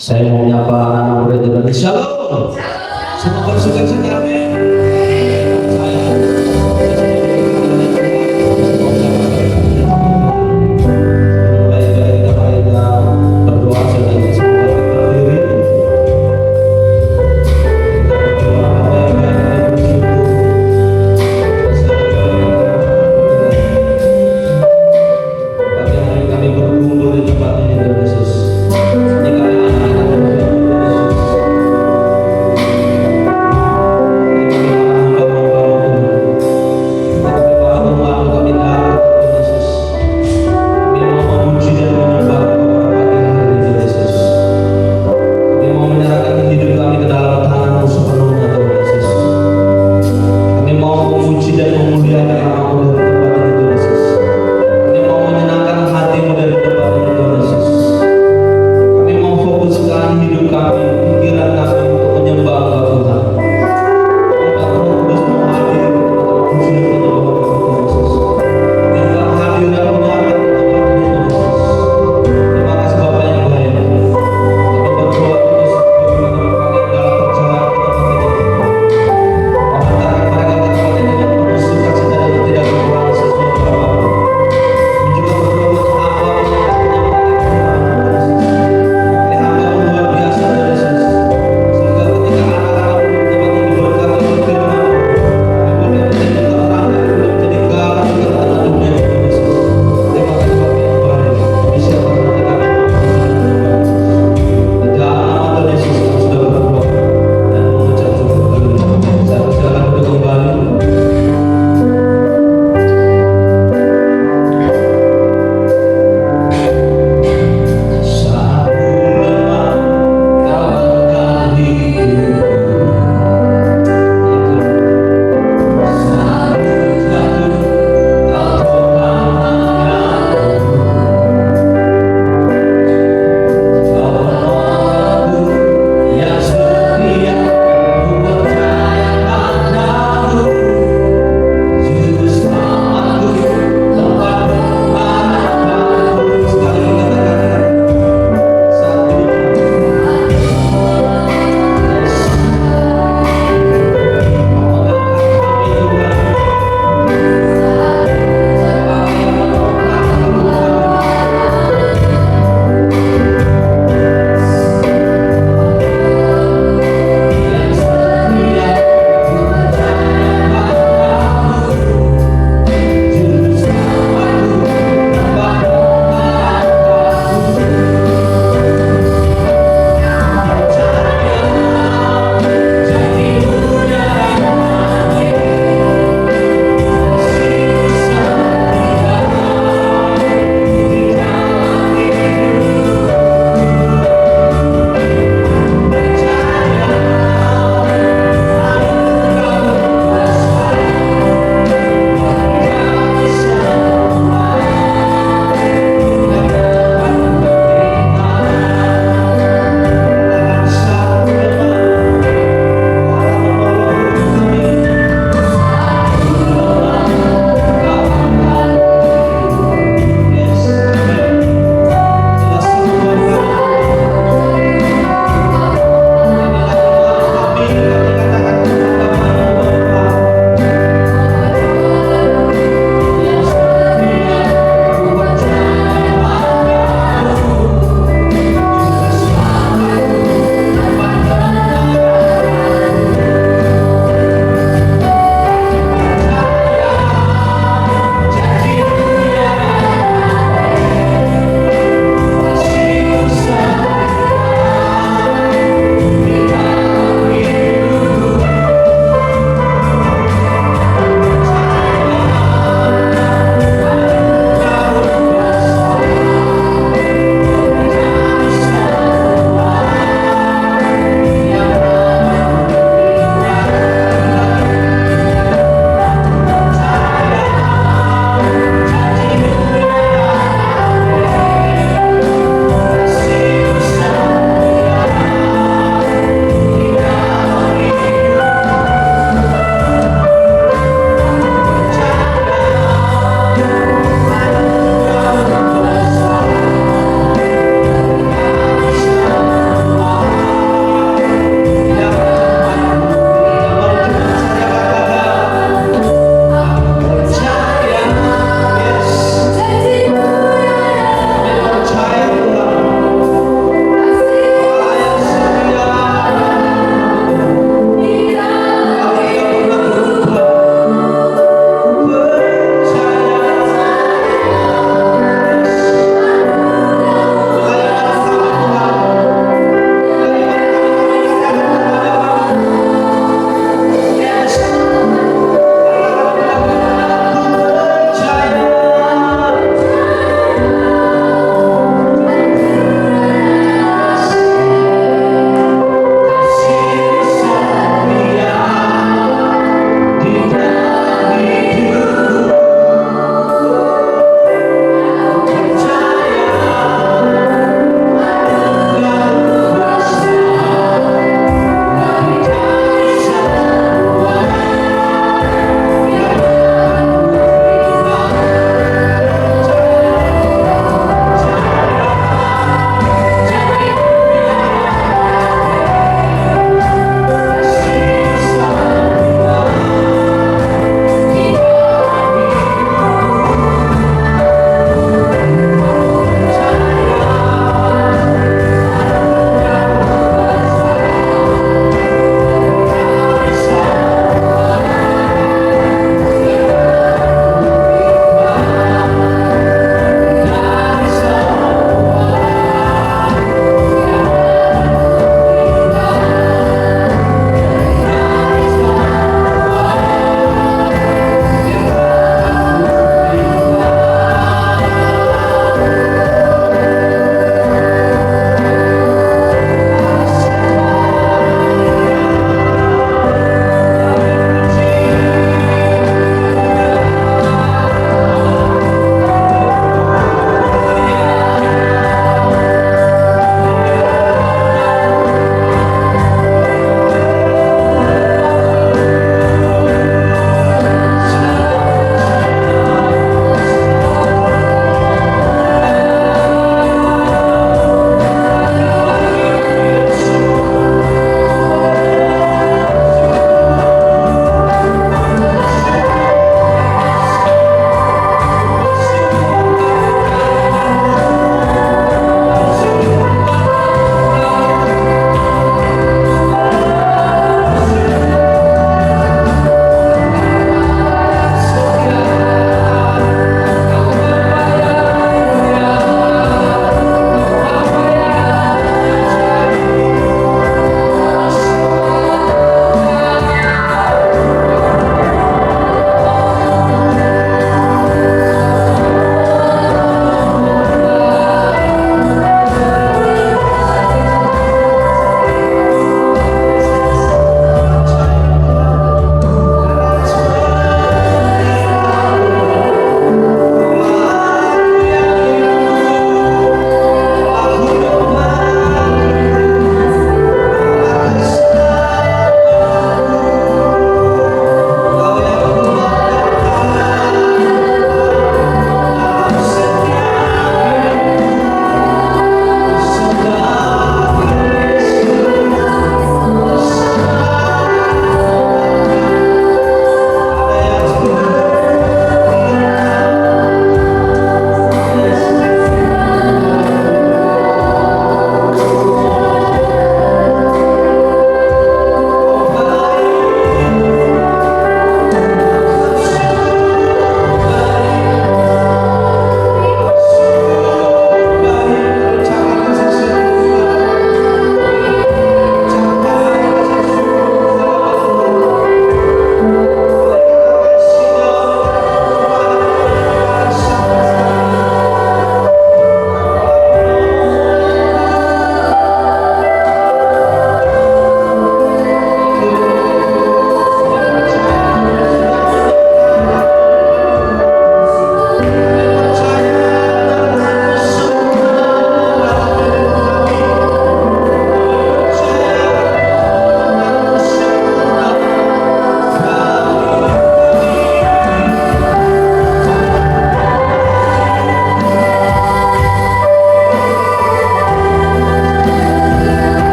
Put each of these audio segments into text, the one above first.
Saya mau menyapa anak murid dan Shalom. Semua bersuka cita, amin.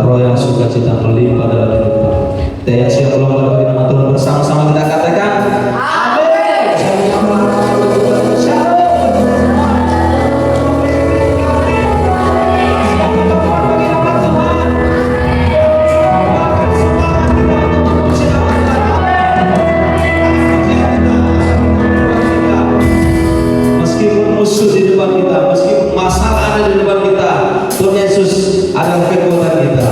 roh yang sukacita melimpah dalam hidup kami. Kita yang siap lomba bagi nama Tuhan bersama-sama kita katakan amin. Shalom. Meskipun musuh di depan kita, meskipun masalah ada di depan kita, Tuhan Yesus adalah kekuatan kita.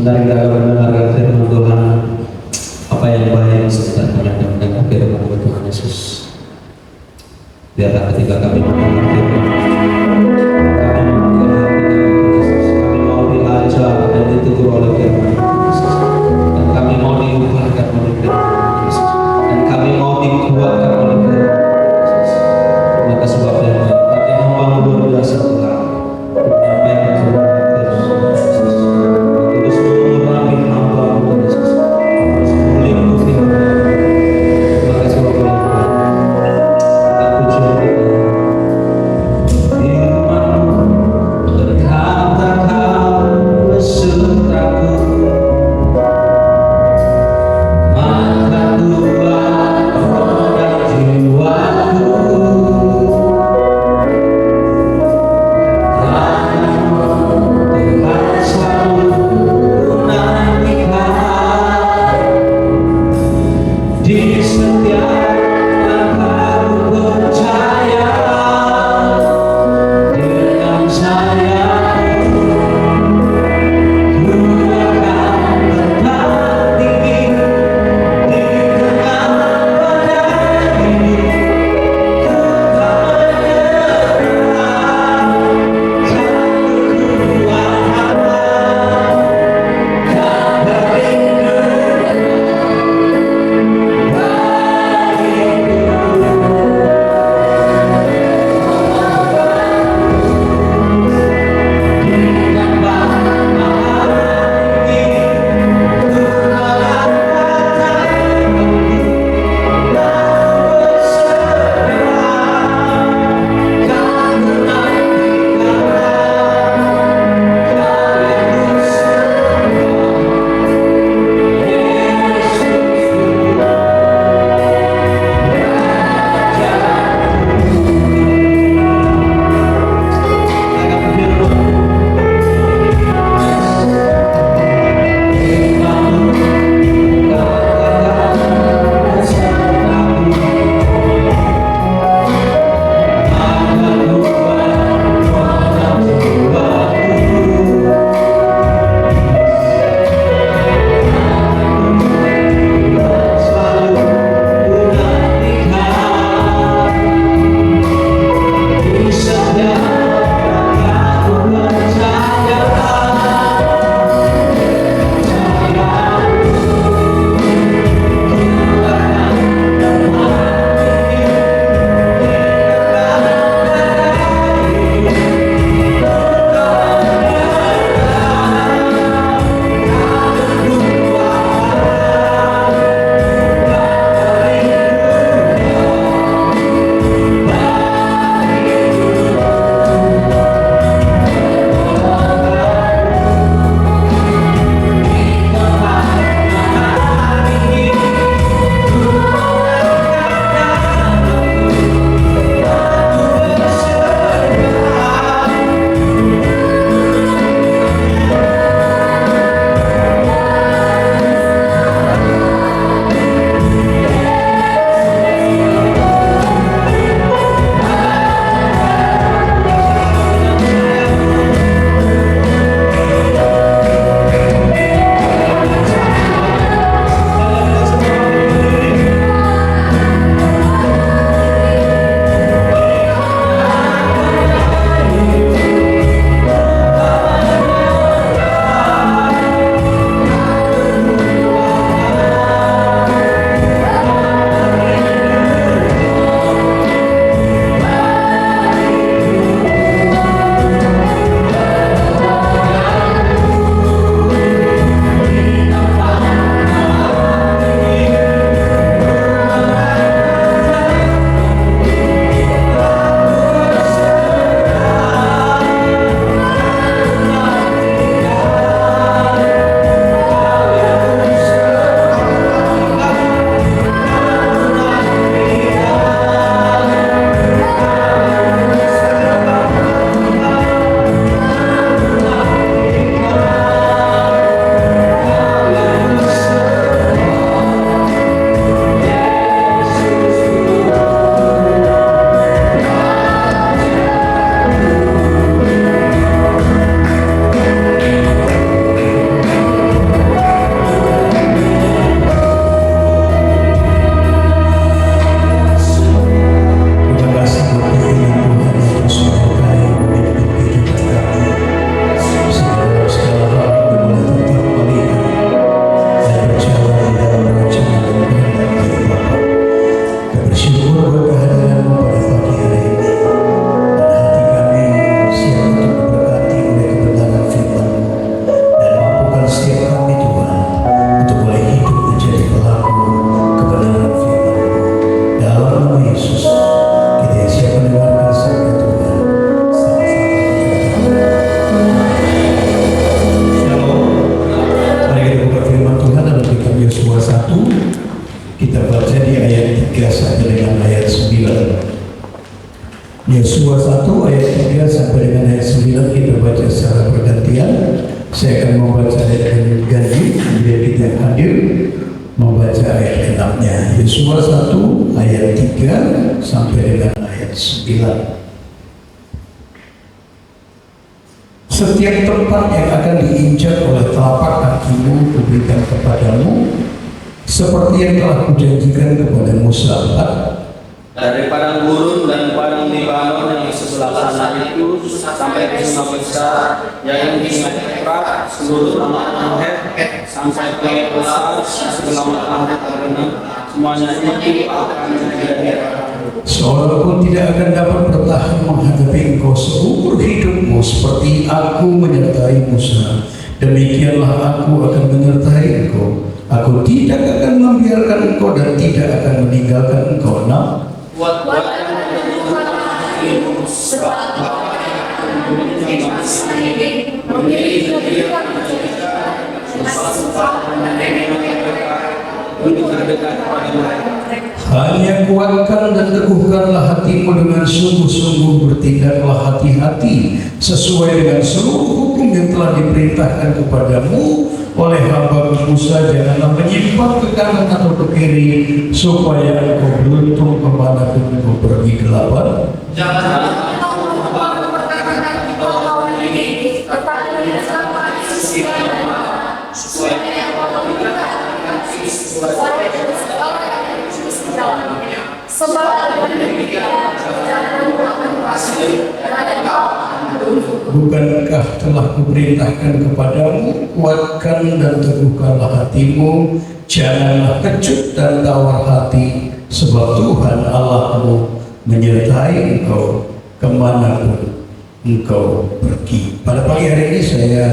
Mari kita mendengarkan firman Tuhan, apa yang baik serta mendengarkan firman Tuhan Yesus. Biarlah ketika kami mendengar firman, kami mau diajar dan ditegur oleh firman Yesus, dan kami mau diubahkan oleh firman Yesus, dan kami mau dikuatkan oleh firman Yesus. Terima kasih Bapak yang baik, kami hamba luar biasa Tuhan, menyampaikan firman Yesus. Yosua 1 ayat 3 sampai dengan ayat 9 kita baca secara bergantian. Saya akan membaca ayat ganti biar kita yang hadir membaca ayat 6-nya. Yosua 1 ayat 3 sampai dengan ayat 9. Setiap tempat yang akan diinjak oleh telapak kakimu kuberikan kepadamu, seperti yang telah kujanjikan kepada Musa. Dari padang gurun dan padang Libanon yang di sebelah sana itu sampai ke sungai besar yang di sungai Efrat, seluruh anak-anak Het sampai ke besar sebelah matahari terbenam, semuanya itu akan menjadi seorang pun tidak akan dapat bertahan menghadapi engkau seumur hidupmu, seperti aku menyertai Musa. Demikianlah aku akan menyertai engkau. Aku tidak akan membiarkan engkau dan tidak akan meninggalkan engkau. Nah, hanya kuatkan dan teguhkanlah hatimu dengan sungguh-sungguh, bertindaklah hati-hati sesuai dengan seluruh hukum yang telah diperintahkan kepadamu oleh hamba Musa. Janganlah menyimpang ke kanan atau ke kiri, supaya engkau beruntung kemana pun engkau pergi ke lapar. Bukankah telah kuperintahkan kepadamu, kuatkan dan teguhkanlah hatimu, janganlah kecut dan tawar hati, sebab Tuhan Allahmu menyertai engkau kemanapun engkau pergi. Pada pagi hari ini saya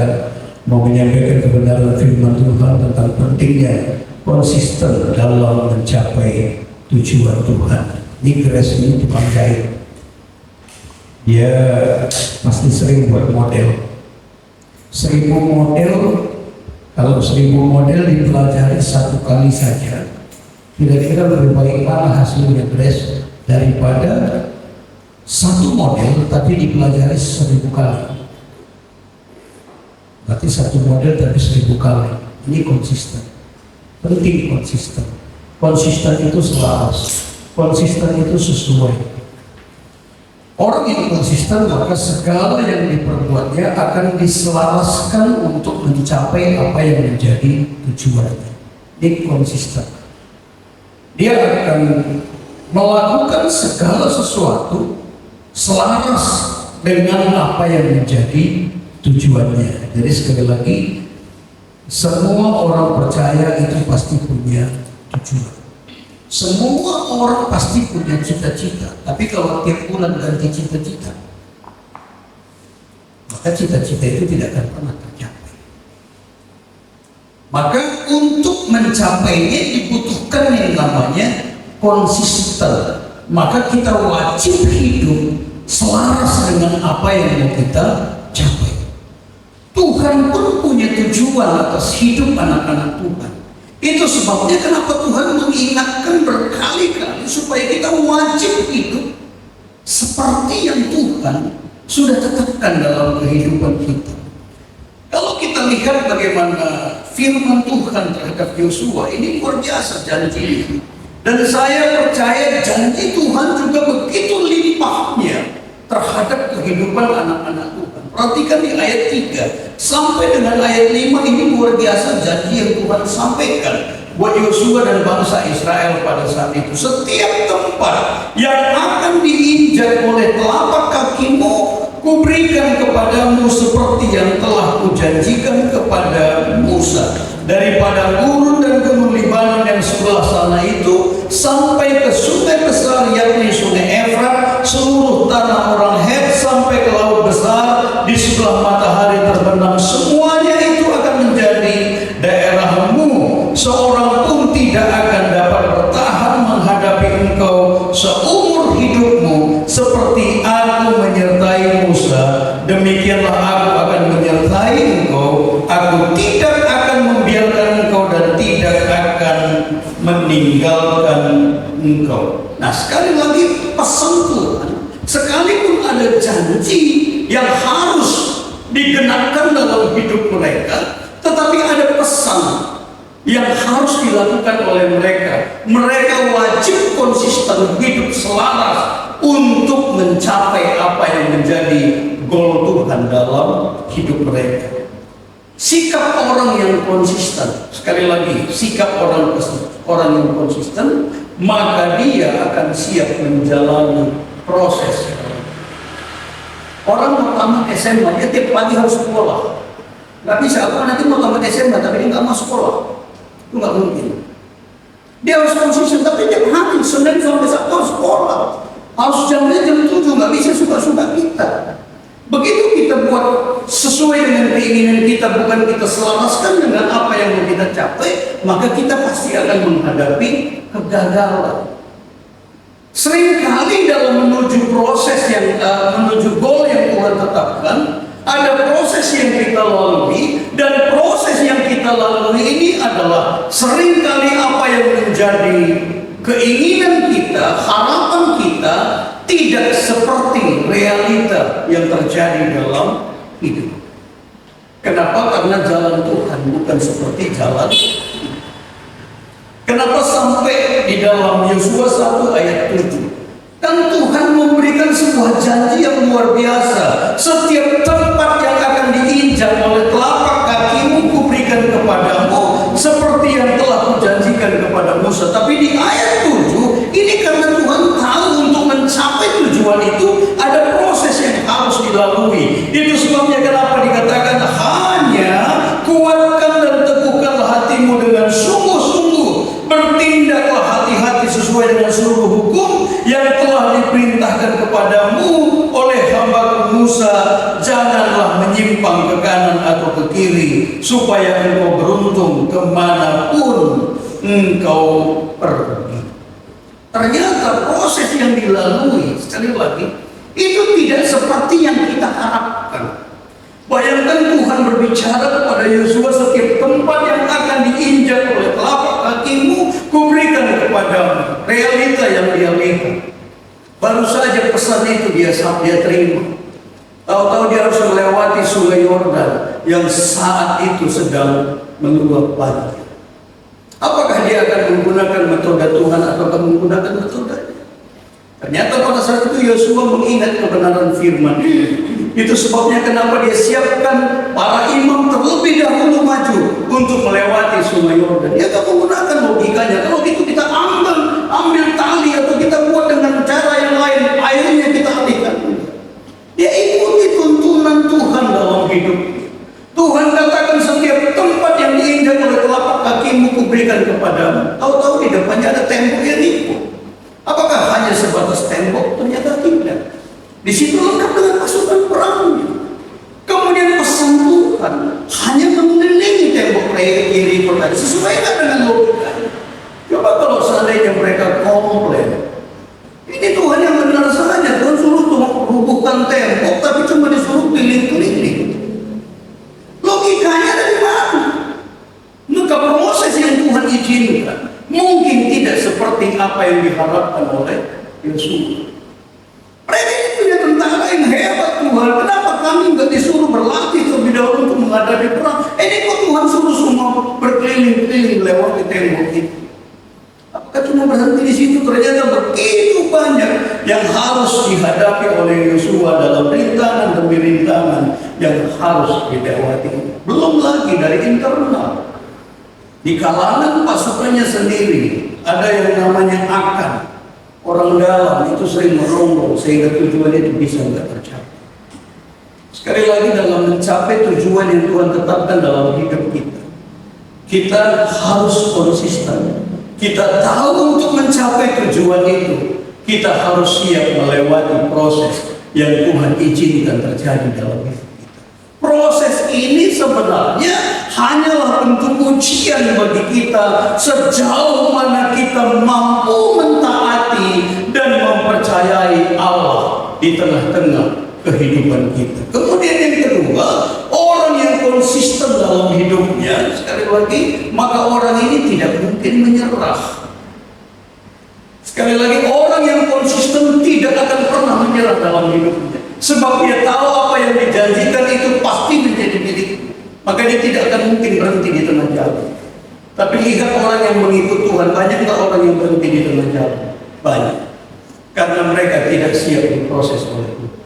mau menyampaikan kebenaran firman Tuhan tentang pentingnya konsisten dalam mencapai tujuan Tuhan. Ini Grace ini tukang jahit. Dia pasti sering buat model. 1000 model, kalau 1000 model dipelajari satu kali saja, kira-kira lebih baik mana hasilnya Grace daripada satu model tapi dipelajari 1000 kali. Berarti satu model tapi 1000 kali. Ini konsisten. Penting konsisten. Konsisten itu selaras. Konsisten itu sesuai. Orang yang konsisten, maka segala yang diperbuatnya akan diselaraskan untuk mencapai apa yang menjadi tujuannya. Ini konsisten. Dia akan melakukan segala sesuatu selaras dengan apa yang menjadi tujuannya. Jadi sekali lagi, semua orang percaya itu pasti punya tujuan. Semua orang pasti punya cita-cita, tapi kalau tiap bulan ganti cita-cita, maka cita-cita itu tidak akan pernah tercapai. Maka untuk mencapainya dibutuhkan yang namanya konsisten. Maka kita wajib hidup selaras dengan apa yang mau kita capai. Tuhan pun punya tujuan atas hidup anak-anak Tuhan. Itu sebabnya kenapa Tuhan mengingatkan berkali-kali supaya kita wajib hidup seperti yang Tuhan sudah tetapkan dalam kehidupan kita. Kalau kita lihat bagaimana firman Tuhan terhadap Yosua, ini luar biasa janji. Dan saya percaya janji Tuhan juga begitu limpahnya terhadap kehidupan anak-anak Tuhan. Perhatikan di ayat 3 sampai dengan ayat 5, ini luar biasa janji yang Tuhan sampaikan buat Yosua dan bangsa Israel pada saat itu. Setiap tempat yang akan diinjak oleh telapak kakimu, kuberikan kepadamu seperti yang telah kujanjikan kepada Musa. Dari padang gurun dan gunung Libanon yang sebelah sana itu sampai ke sungai besar yakni sungai Efrat, seluruh tanah orang Het sampai ke laut besar di sebelah matahari terbenam, semuanya itu akan menjadi daerahmu. Seorang pun tidak akan dapat bertahan menghadapi engkau seumur hidupmu, seperti aku menyertai Musa, demikianlah aku akan menyertai engkau. Aku tidak akan membiarkan engkau dan tidak akan meninggalkan engkau. Nah, sekali lagi pesan Tuhan, sekali janji yang harus digenapkan dalam hidup mereka, tetapi ada pesan yang harus dilakukan oleh mereka. Mereka wajib konsisten hidup selaras untuk mencapai apa yang menjadi goal Tuhan dalam hidup mereka. Sikap orang yang konsisten, sekali lagi, sikap orang yang konsisten, maka dia akan siap menjalani proses. Orang mau tamat SMA, dia tiap pagi harus sekolah. Gak bisa, aku nanti mau tamat SMA tapi dia nggak mau sekolah. Itu nggak mungkin. Dia harus konsisten, tapi tiap hari, Senin sampai Sabtu harus sekolah. Harus jamnya jam 7, nggak bisa suka-suka kita. Begitu kita buat sesuai dengan keinginan kita, bukan kita selaraskan dengan apa yang mau kita capai, maka kita pasti akan menghadapi kegagalan. Seringkali dalam menuju proses yang menuju goal yang Tuhan tetapkan, ada proses yang kita lalui, dan proses yang kita lalui ini adalah seringkali apa yang menjadi keinginan kita, harapan kita tidak seperti realita yang terjadi dalam hidup. Kenapa? Karena jalan Tuhan bukan seperti jalan. Kenapa sampai di dalam Yosua 1 ayat 7? Kan Tuhan memberikan sebuah janji yang luar biasa. Setiap tempat yang akan diinjak oleh telapak kakimu kuberikan kepadamu, seperti yang telah kujanjikan kepada Musa. Tapi di ayat 7, ini karena Tuhan tahu untuk mencapai tujuan itu ada proses yang harus dilalui. Itu sebabnya kenapa dikatakan hanya kuatkan dan teguhkanlah hatimu dengan sungguh-sungguh, bertindaklah hati-hati sesuai dengan seluruh hukum yang telah diperintahkan kepadamu oleh hamba Musa. Janganlah menyimpang ke kanan atau ke kiri, supaya engkau beruntung kemanapun engkau pergi. Ternyata proses yang dilalui, sekali lagi, itu tidak seperti yang kita harapkan. Bayangkan Tuhan berbicara kepada Yosua, setiap tempat yang akan diinjak oleh telapak kakimu kuberikan kepadamu. Realita yang dia lihat. Baru saja pesan itu dia terima. Tahu-tahu dia harus melewati sungai Yordan yang saat itu sedang meluap banjir. Apakah dia akan menggunakan metode Tuhan atau menggunakan metode? Ternyata pada saat itu Yosua mengingat kebenaran firman. Itu sebabnya kenapa dia siapkan para imam terlebih dahulu maju untuk melewati sungai Yordan. Dia tak menggunakan logikanya. Kalau itu kita ambil tali atau kita buat dengan cara yang lain, airnya kita alihkan. Dia ikuti tuntunan Tuhan dalam hidup. Tuhan katakan setiap tempat yang diinjak oleh telapak kakimu kuberikan kepadamu. Tahu-tahu di depannya ada tembok yang ikut. Apakah hanya sebatas tembok? Ternyata tidak. Di situ lengkap dengan pasukan perangnya. Kemudian pesan Tuhan hanya mengelilingi tembok kiri tadi. Sesuaikan dengan logikanya. Coba kalau seandainya mereka komplain, ini Tuhan yang benar saja. Tuhan suruh rubuhkan tembok, tapi cuma disuruh keliling-keliling. Logikanya dari mana? Maka proses yang Tuhan izinkan mungkin tidak seperti apa yang diharapkan oleh Yosua. Mereka ini punya tentara yang hebat Tuhan. Kenapa kami nggak disuruh berlatih terlebih dahulu untuk menghadapi perang? Ini kok Tuhan suruh semua berkeliling-keliling lewat di tembok itu? Apakah cuma berhenti di situ? Ternyata begitu banyak yang harus dihadapi oleh Yosua dalam rintangan demi rintangan yang harus dilewati. Belum lagi dari internal. Di kalangan pasukannya sendiri ada yang namanya Akan. Orang dalam itu sering merongrong sehingga tujuan itu bisa nggak tercapai. Sekali lagi, dalam mencapai tujuan yang Tuhan tetapkan dalam hidup kita, kita harus konsisten. Kita tahu untuk mencapai tujuan itu, kita harus siap melewati proses yang Tuhan izinkan terjadi dalam hidup kita. Proses ini sebenarnya hanyalah bentuk ujian bagi kita sejauh mana kita mampu mentaati dan mempercayai Allah di tengah-tengah kehidupan kita. Kemudian yang kedua, orang yang konsisten dalam hidupnya, sekali lagi, maka orang ini tidak mungkin menyerah. Sekali lagi, orang yang konsisten tidak akan pernah menyerah dalam hidupnya. Sebab dia tahu apa yang dijanjikan itu pasti menjadi milikmu. Maka dia tidak akan mungkin berhenti di tengah jalan. Tapi lihat orang yang mengikut Tuhan, banyak nggak orang yang berhenti di tengah jalan? Banyak. Karena mereka tidak siap diproses oleh Tuhan.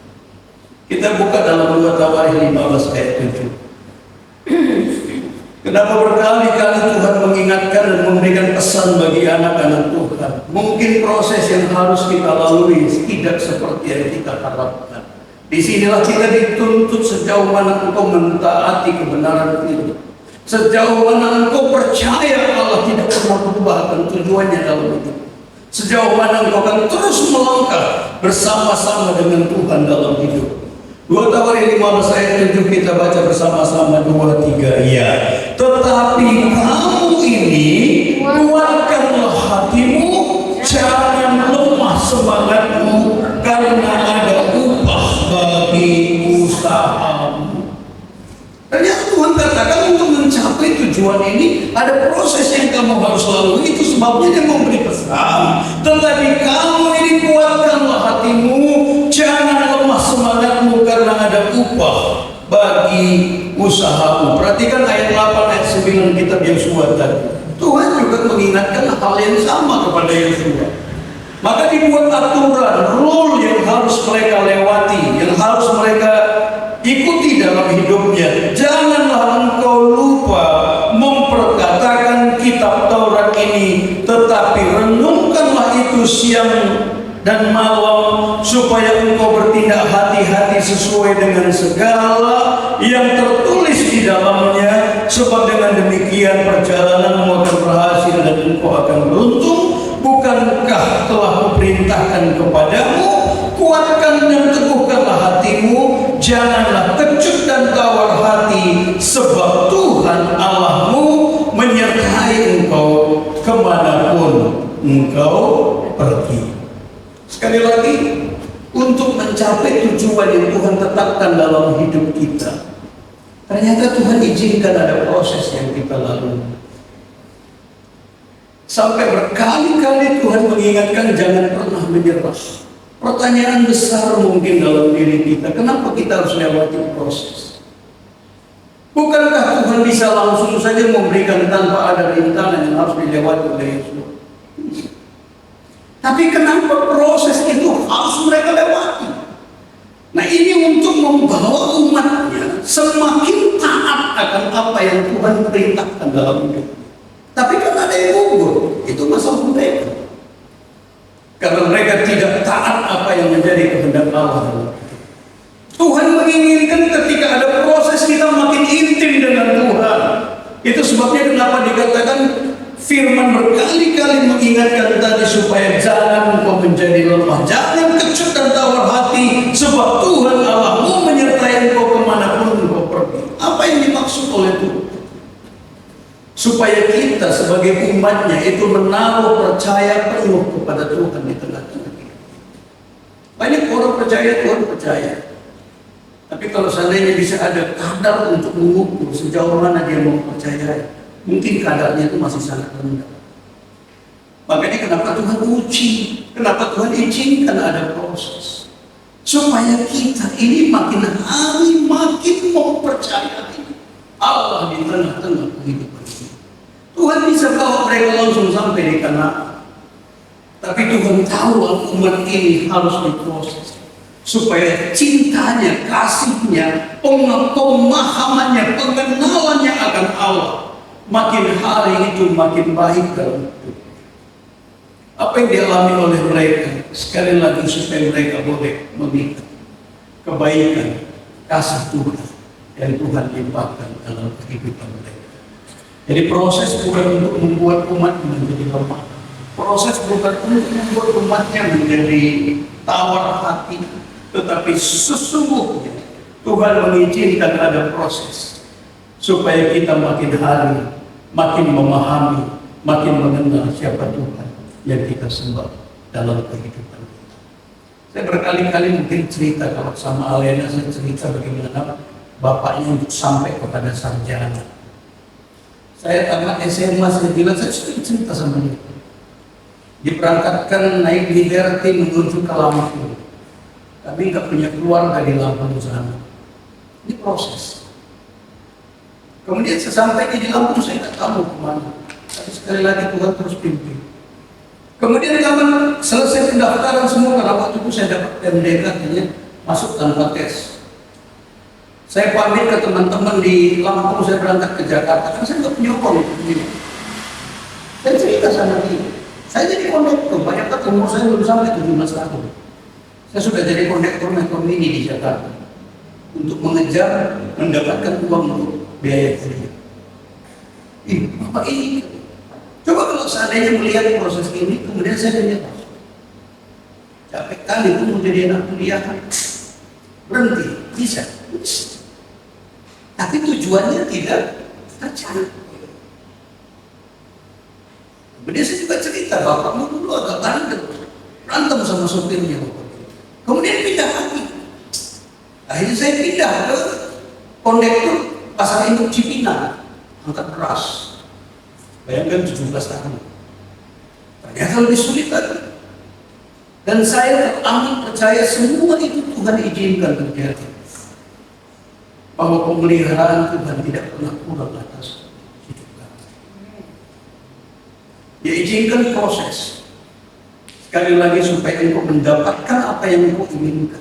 Kita buka dalam 2 Tawarikh 15 ayat 7. Kenapa berkali-kali Tuhan mengingatkan dan memberikan pesan bagi anak-anak Tuhan? Mungkin proses yang harus kita lalui tidak seperti yang kita harapkan. Disinilah kita dituntut sejauh mana engkau mentaati kebenaran itu. Sejauh mana engkau percaya Allah tidak pernah berubah akan tujuannya dalam hidup. Sejauh mana engkau akan terus melangkah bersama-sama dengan Tuhan dalam hidup. 2 Tawarikh 15 ayat 7 kita baca bersama-sama 2, 3. Ya. Tetapi kamu ini kuatkanlah hatimu, jangan lemah semangatmu, karena ada upah bagi usahamu. Ternyata Tuhan katakan untuk mencapai tujuan ini ada proses yang kamu harus lalui. Itu sebabnya dia memberi pesan. Tetapi kamu ini kuatkanlah hatimu, jangan lemah semangatmu, karena ada upah bagi usahamu. Perhatikan ayat 8 ayat 9 kitab Yosua tadi. Tuhan juga mengingatkan hal yang sama kepada Yosua. Maka dibuat aturan, rule yang harus mereka lewati, yang harus mereka ikuti dalam hidupnya. Janganlah engkau lupa memperkatakan kitab Taurat ini, tetapi renungkanlah itu siang dan malam, supaya engkau bertindak hati-hati sesuai dengan segala yang tertulis di dalamnya. Sebab dengan demikian perjalananmu akan berhasil dan engkau akan beruntung. Bukankah telah kuperintahkan kepadamu? Kuatkan dan teguhkanlah hatimu, janganlah kecut dan tawar hati, sebab Tuhan Allahmu menyertai engkau kemanapun engkau pergi. Sekali lagi, untuk mencapai tujuan yang Tuhan tetapkan dalam hidup kita, ternyata Tuhan izinkan ada proses yang kita lalui. Sampai berkali-kali Tuhan mengingatkan jangan pernah menyerah. Pertanyaan besar mungkin dalam diri kita, kenapa kita harus lewati proses? Bukankah Tuhan bisa langsung saja memberikan tanpa ada rintangan yang harus dilewati oleh Yesus? Tapi kenapa proses itu harus mereka lewati? Nah, ini untuk membawa umatnya semakin taat akan apa yang Tuhan perintahkan dalam hidup. Tapi kan ada yang gugur, itu masalah mereka. Karena mereka tidak taat apa yang menjadi kehendak Allah. Tuhan menginginkan ketika ada proses kita makin intim dengan Tuhan. Itu sebabnya kenapa dikatakan firman berkali-kali mengingatkan tadi supaya jangan engkau menjadi lemah, jangan kecut dan tawar hati, sebab Tuhan Allahmu menyertai engkau kemanapun engkau pergi. Apa yang dimaksud oleh Tuhan? Supaya kita sebagai umatnya itu menaruh percaya penuh kepada Tuhan di tengah-tengah kita. Banyak orang percaya, Tuhan percaya. Tapi kalau seandainya bisa ada kadar untuk mengukur sejauh mana dia mempercayai, mungkin kadarnya itu masih sangat rendah. Makanya kenapa Tuhan uji, kenapa Tuhan izinkan ada proses, supaya kita ini makin hari makin mempercayai Allah di tengah-tengah kehidupan kita. Tuhan bisa bawa mereka langsung sampai di Kanaan. Tapi Tuhan tahu umat ini harus diproses supaya cintanya, kasihnya, pemahamannya, pengenalannya akan Allah makin hari itu makin baik dalam hidup. Apa yang dialami oleh mereka sekali lagi supaya mereka boleh melihat kebaikan, kasih Tuhan yang Tuhan limpahkan dalam kehidupan mereka. Jadi proses bukan untuk membuat umat menjadi lemah. Proses bukan untuk membuat umatnya menjadi tawar hati. Tetapi sesungguhnya Tuhan mengizinkan ada proses supaya kita makin hari makin memahami, makin mengenal siapa Tuhan yang kita sembah dalam kehidupan kita. Saya berkali-kali mungkin cerita kalau sama Alena, saya cerita bagaimana bapaknya untuk sampai kepada sarjana. Saya tamat SMA, saya bilang saya sudah cerita sama dia. Diberangkatkan naik Liberty menuju ke Lampung. Kami nggak punya keluarga di Lampung sana. Ini proses. Kemudian sesampainya di Lampung saya nggak tahu kemana. Tapi sekali lagi Tuhan terus pimpin. Kemudian kami selesai pendaftaran semua, karena waktu itu saya dapat PMDK katanya masuk tanpa tes. Saya pamit ke teman-teman di Lampung, saya berangkat ke Jakarta, karena saya nggak punya uang. Saya cerita sama dia. Saya jadi kondektur, banyak kan umur saya belum sampai 17 tahun. Saya sudah jadi kondektur metro mini di Jakarta untuk mengejar mendapatkan uang untuk biaya kuliah. Apa ini? Coba kalau seandainya melihat proses ini, kemudian saya menyerah. Capek kali itu menjadi anak kuliah, berhenti, bisa. Tapi tujuannya tidak tercapai. Kemudian saya juga cerita, bapakmu dulu agak bandel, berantem sama sopirnya. Kemudian pindah lagi. Akhirnya saya pindah ke kondektur pasar induk Cipinang, angkat beras. Bayangkan 17 tahun. Ternyata lebih sulit lagi. Dan saya teramat percaya semua itu Tuhan izinkan terjadi. Bahwa pemeliharaan Tuhan tidak pernah kurang atas hidup kami. Dia izinkan proses. Sekali lagi supaya engkau mendapatkan apa yang engkau inginkan.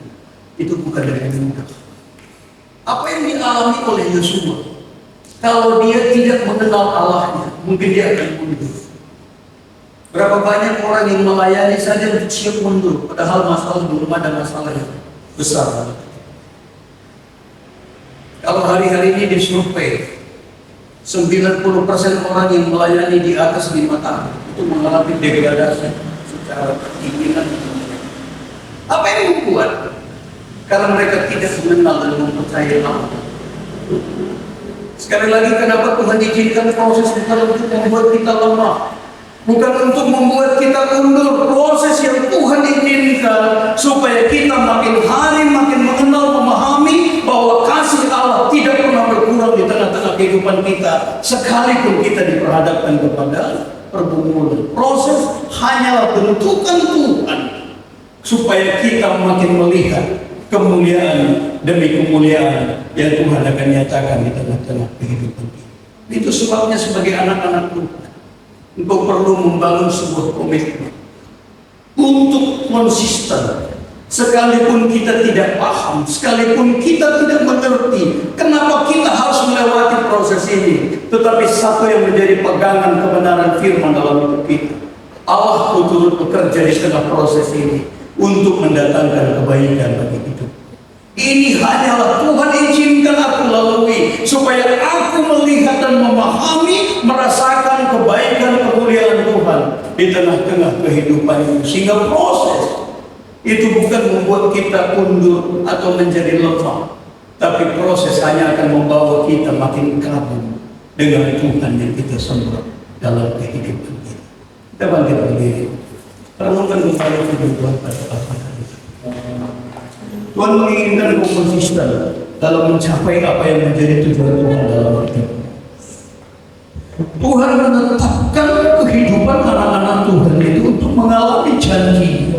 Itu bukan dari mudah. Apa yang dialami oleh Yosua, kalau dia tidak mengenal Allahnya, mungkin dia akan mundur. Berapa banyak orang yang melayani saja untuk siap mundur, padahal masalah belum ada masalah yang besar. Kalau hari-hari ini disurvei, 90% orang yang melayani di atas 5 tahun itu mengalami degradasi secara keinginan. Apa yang membuat? Karena mereka tidak mengenal dan mempercayai Allah. Sekali lagi, kenapa Tuhan izinkan proses bukan untuk membuat kita lemah, bukan untuk membuat kita mundur. Proses yang Tuhan inginkan supaya kita makin hari makin mengenal, memahami bahwa kasih Allah tidak pernah berkurang di tengah-tengah kehidupan kita, sekalipun kita diperhadapkan kepada pergumulan. Proses hanyalah bentukan Tuhan supaya kita makin melihat kemuliaan demi kemuliaan yang Tuhan akan nyatakan di tengah-tengah kehidupan kita. Itu sebabnya sebagai anak-anak Tuhan, engkau perlu membangun sebuah komitmen untuk konsisten. Sekalipun kita tidak paham, sekalipun kita tidak mengerti kenapa kita harus melewati proses ini, tetapi satu yang menjadi pegangan kebenaran firman dalam hidup kita, Allah turut bekerja di tengah proses ini untuk mendatangkan kebaikan bagi hidup. Ini hanyalah Tuhan izinkan aku lalui supaya aku melihat dan memahami, merasakan kebaikan kemuliaan Tuhan di tengah-tengah kehidupan ini. Sehingga proses itu bukan membuat kita undur atau menjadi lemah, tapi proses hanya akan membawa kita makin kagum dengan Tuhan yang kita sembah dalam kehidupan kita. Kita bangkit berdiri. Renungkan kembali firman Tuhan pada pagi hari ini. Tuhan menginginkan konsisten dalam mencapai apa yang menjadi tujuan Tuhan dalam hidup. Tuhan menetapkan kehidupan anak-anak Tuhan itu untuk mengalami janji.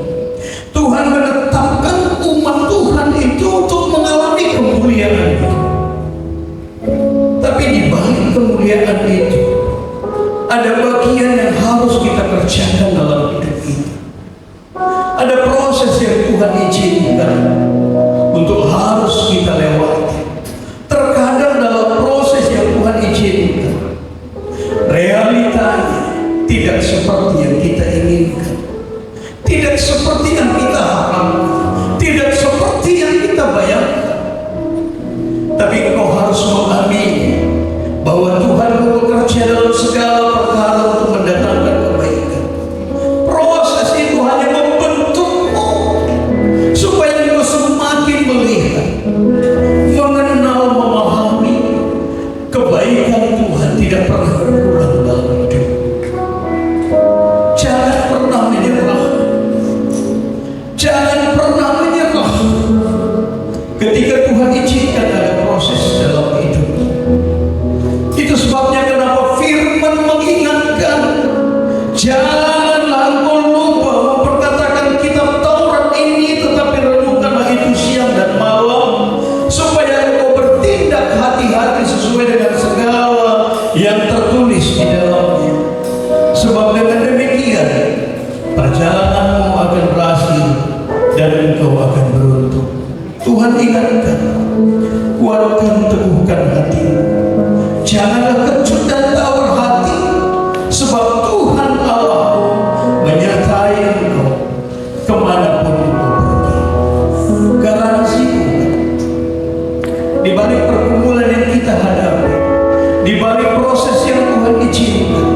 Tuhan menetapkan umat Tuhan itu untuk mengalami kemuliaan. Tapi di balik kemuliaan itu ada bagian yang harus kita kerjakan dalam hidup kita. Ada proses yang Tuhan izinkan untuk harus kita lewati. Terkadang dalam proses yang Tuhan izinkan, realitanya tidak seperti yang kita inginkan, tidak seperti yang kita harapkan. akan beruntung. Tuhan ingatkan, kuatkan teguhkan hati, janganlah kecut dan tawar hati, sebab Tuhan Allah menyertai engkau kemanapun engkau pergi. Garansi di balik pergumulan yang kita hadapi, di balik proses yang Tuhan izinkan,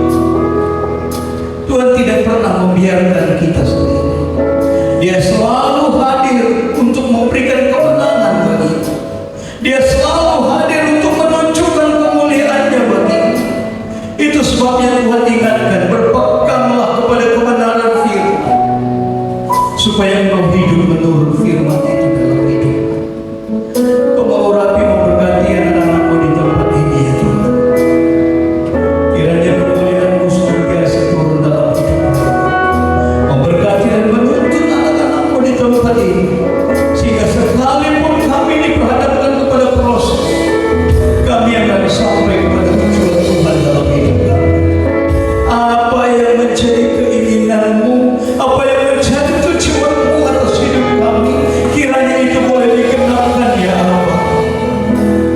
Tuhan tidak pernah membiarkan kita sendiri. Dia selalu hadir untuk memberikan kemenangan bagi kita. Dia selalu hadir untuk menunjukkan kemuliaan-Nya bagi kita. Itu sebabnya Tuhan ingatkan, berpeganglah kepada kebenaran firman, supaya engkau hidup menurut firman itu dalam hidup. Kau mau rapi memberkati anak-anakmu di tempat ini ya Tuhan. Kiranya kemuliaan-Mu senantiasa turun dalam hidup mereka, memberkati dan menuntun anak-anakmu di tempat ini, sehingga sekalipun kami diperhadapkan kepada proses, kami akan sampai kepada tujuan Tuhan dalam hidup kami. Apa yang menjadi keinginan-Mu, apa yang menjadi tujuan-Mu atas hidup kami, kiranya itu boleh dikenalkan ya Allah.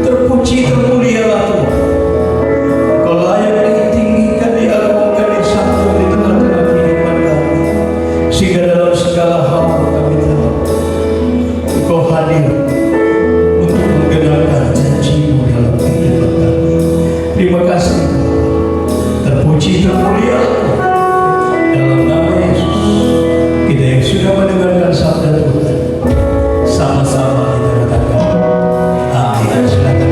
Terpuji termulialah Tuhan. Kau layak ditinggikan, diagungkan, disantun di tengah-tengah kehidupan kami, sehingga dalam segala hal kami tahu Engkau hadir untuk menggenapkan janji-Mu dalam kehidupan kami. Terima kasih. Terpuji termulialah Tuhan. Dalam nama Yesus, kita yang sudah mendengarkan sabda Tuhan, sama-sama kita katakan amin. Silakan.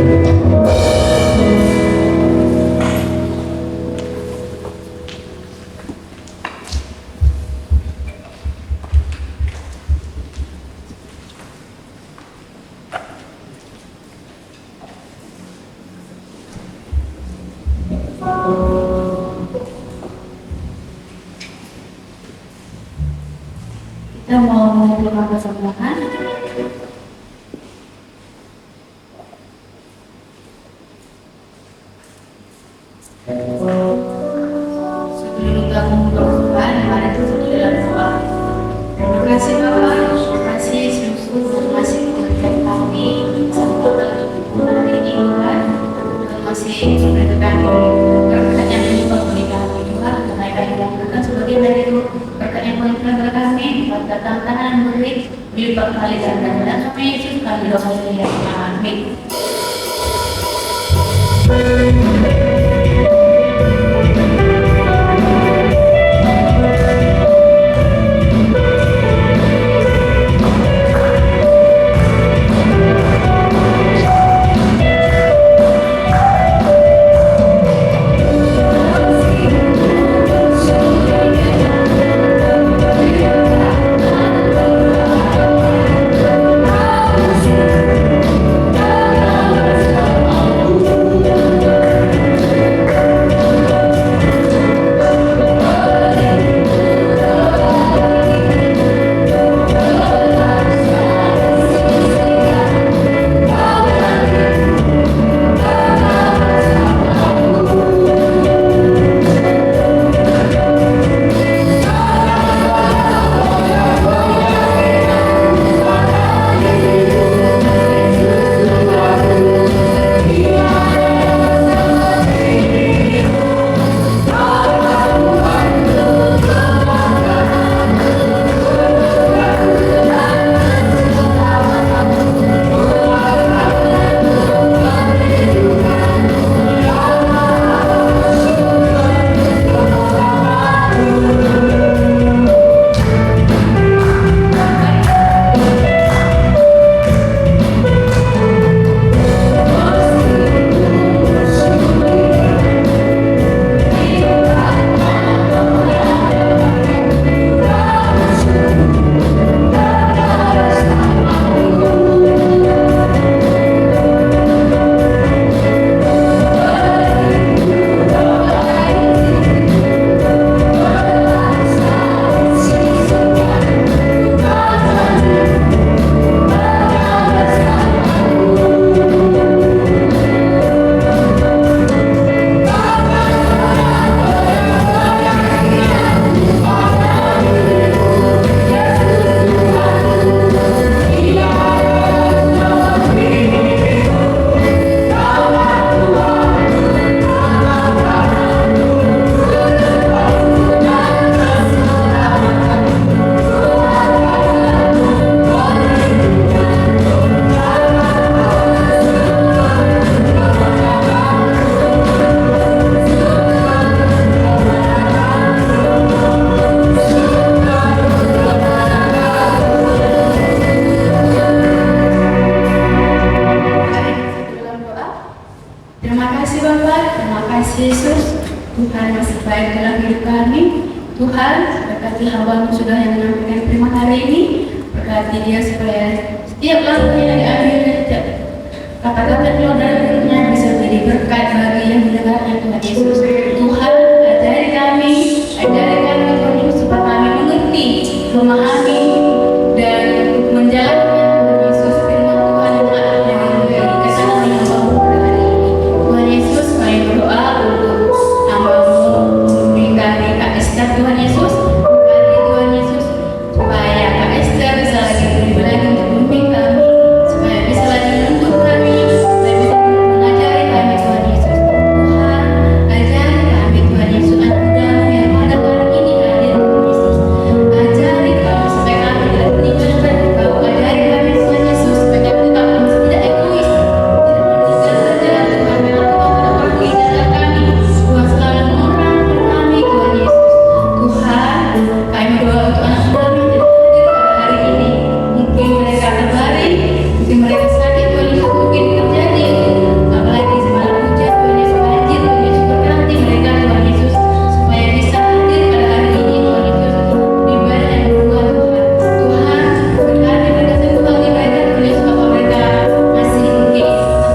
Kita mau menerima persembahan. Sebelum kita memulai persembahan, mari kita dalam doa. Terima kasih Bapak, terima kasih Yesus, terima kasih Tuhan kami sampai hari ini Tuhan. Terima kasih kepada kami berkat yang melimpah bagi kami Tuhan, kenaikan yang berkat sebagai dari itu berkat yang melimpah bagi kami, berkat tantangan beri dilipat kali ganda dalam nama Yesus kami doa ya amin. Tuhan masih baik dalam hidup kami. Tuhan, berkati hamba-Mu sudah yang menyampaikan firman hari ini. Berkati dia supaya setiap langkah yang diambil dan setiap kata-kata keluar dari mulutnya bisa menjadi berkat bagi yang mendengarnya, Tuhan Yesus. Tuhan, ajari kami Tuhan Yesus, supaya kami mengerti, memahami, dan menjalankan Tuhan Yesus firman Tuhan yang dikatakan oleh hamba-Mu pada hari ini. Tuhan Yesus, kami berdoa untuk hamba-Mu dari Kak Esther, Tuhan Yesus. Berkati Tuhan Yesus supaya Kak Esther bisa lagi lebih lagi untuk memimpin kami, supaya bisa lagi menuntut kami, supaya bisa mengajari kami, Tuhan Yesus. Tuhan, ajari kami, Tuhan Yesus, anak muda-Mu yang pada hari ini hadir, Tuhan Yesus. Ajari kami supaya kami tidak meninggalkan Engkau. Ajari kami, Tuhan Yesus, supaya kami tetap tidak egois, tidak meninggalkan jalan Tuhan, karena Tuhan tidak pernah meninggalkan kami. Tuhan selalu menerangkan kami, Tuhan Yesus. Tuhan, kami berdoa untuk anak muda-Mu yang tidak hadir pada hari ini. Mungkin mereka terbaring, mungkin mereka sakit, Tuhan Yesus, mungkin terjadi apalagi semalam hujan, Tuhan Yesus, banjir, Tuhan Yesus, berkati mereka, Tuhan Yesus, supaya bisa hadir pada hari ini, Tuhan Yesus, di ibadah yang berbuat, Tuhan. Tuhan, berkati mereka semua bagi mereka, Tuhan Yesus, apa mereka masih mungkin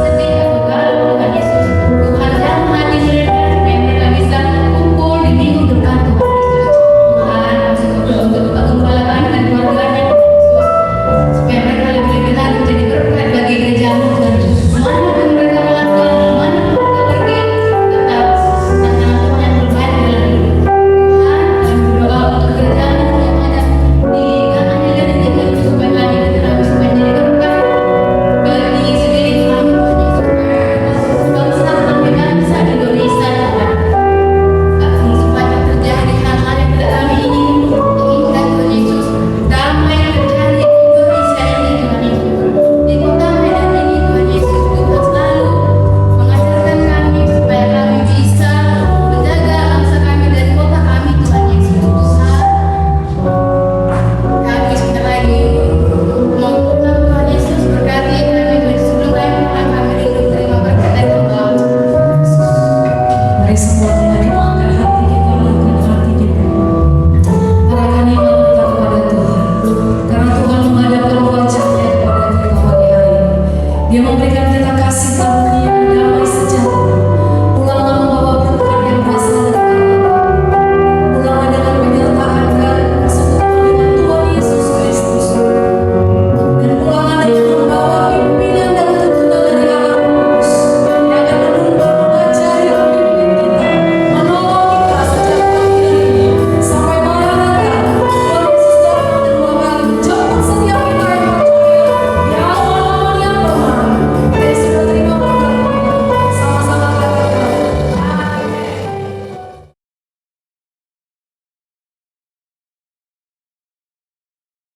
sedih atau galau, Tuhan Yesus. Tuhan, jangan hati mereka supaya mereka bisa kumpul di minggu depan, Tuhan Yesus. Tuhan, kami berdoa untuk Bapak Gembala kami dan keluarganya, Tuhan Yesus, supaya mereka lebih lagi menjadi berkat bagi gereja-Mu, Tuhan Yesus. Manapun mereka melangkah, manapun mereka pergi, tetap tantangan Tuhan yang terbaik dalam hidup. Tuhan, kami berdoa untuk gereja-Mu yang ada di kanan dan di kiri, supaya kami tetap bisa menjadi berkat bagi sekeliling kami, Tuhan Yesus. Bangsa kami, bangsa Indonesia, Tuhan. Supaya terjadi hal-hal yang tidak kami inginkan, Tuhan Yesus. Damai yang terjadi di Indonesia ini, Tuhan Yesus. Di kota Medan ini, Tuhan Yesus. Tuhan selalu mengajarkan kami supaya kami bisa menjaga bangsa kami dan kota kami, Tuhan Yesus. Tuhan, kami sebentar lagi mau pulang, Tuhan Yesus. Berkati kami, Tuhan Yesus. Sebelum kami pulang, kami rindu terima berkat dari Tuhan. Mari semua dengan mengangkat hati kita, mengangkat hati kita. Arahkan iman kita kepada Tuhan. Karena Tuhan menghadapkan wajahnya kepada kita pagi hari ini. Dia memberikan